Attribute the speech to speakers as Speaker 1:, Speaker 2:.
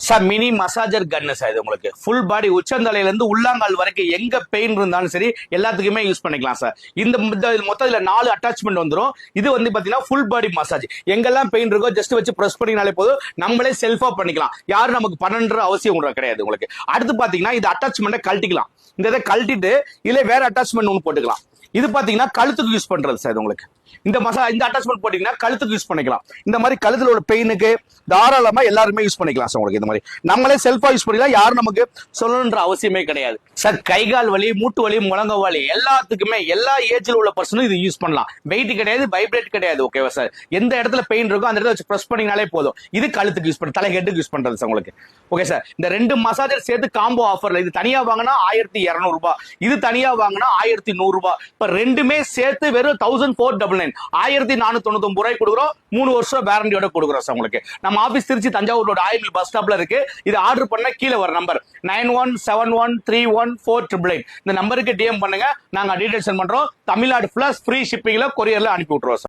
Speaker 1: Sir mini massager கன்னு sir இது உங்களுக்கு full body உச்சந்தலையில இருந்து உள்ளாங்கால் வரைக்கும் எங்க பெயின் இருந்தாலும் சரி எல்லாத்துக்குமே யூஸ் பண்ணிக்கலாம் சார். இந்த மொத்தத்துல 4 அட்டாச்மெண்ட் வந்துடும். இது வந்து பாத்தீங்கன்னா ஃபுல் பாடி மசாஜ். எங்கெல்லாம் பெயின் இருக்கோ ஜஸ்ட் வச்சு பிரஸ் பண்ணினாலே போதும், நம்மளே செல்ஃபா பண்ணிக்கலாம். யாரும் நமக்கு பண்ணன்ற அவசியம் கிடையாது உங்களுக்கு. அடுத்து பாத்தீங்கன்னா இது அட்டாச்மெண்ட்டை கழட்டிக்கலாம். இந்த இதை கழட்டிட்டு இல்ல வேற அட்டாச்மெண்ட் ஒன்று போட்டுக்கலாம். இது பாத்தீங்கன்னா கழுத்துக்கு யூஸ் பண்றது சார் உங்களுக்கு. இந்த அட்டாச்மெண்ட் போட்டீங்கன்னா கழுத்துக்கு யூஸ் பண்ணிக்கலாம். இந்த மாதிரி கழுத்துல உள்ள பெயினுக்கு தாராளமா எல்லாருமே யூஸ் பண்ணிக்கலாம் சார் உங்களுக்கு. இந்த மாதிரி நம்மளே செல்ஃபா யூஸ் பண்ணிக்கலாம். யாரும் நமக்கு சொல்லணுன்ற அவசியமே கிடையாது சார். கை கால் வலி, மூட்டு வலி, முழங்க வலி எல்லாத்துக்குமே எல்லா ஏஜ்ல உள்ள பர்சனும் இது யூஸ் பண்ணலாம். வெயிட் கிடையாது, வைப்ரேட் கிடையாது. ஓகேவா சார்? எந்த இடத்துல பெயின் இருக்கோ அந்த இடத்துல வச்சு பிரஸ் பண்ணினாலே போதும். இது கழுத்துக்கு யூஸ் பண்ண, தலை ஹெட்டுக்கு யூஸ் பண்றது சார் உங்களுக்கு. Okay sir. இந்த 2 மசாஜர் சேர்த்து காம்போ ஆஃபர்ல இது தனியா வாங்கினா 1200 ரூபாய், இது தனியா வாங்கினா 1100 ரூபாய். இப்ப ரெண்டுமே சேர்த்து வெறும் 1499 1499 ரூபாய் கொடுக்குறோம். 3 வருஷம் வாரண்டியோட கொடுக்குறோம் சார் உங்களுக்கு. நம்ம ஆபீஸ் திருச்சி தஞ்சாவூர் ரோடு ஆயில் பஸ் ஸ்டாப்ல இருக்கு. இது ஆர்டர் பண்ண கீழே வர நம்பர் 9171314888 இந்த நம்பருக்கு டிஎம் பண்ணுங்க. நாங்க டீடைல்ஸ் சென்ட் பண்றோம். தமிழ்நாடு பிளஸ் ஃப்ரீ ஷிப்பிங்ல கொரியர்ல அனுப்பி விட்டுருவோம் சார்.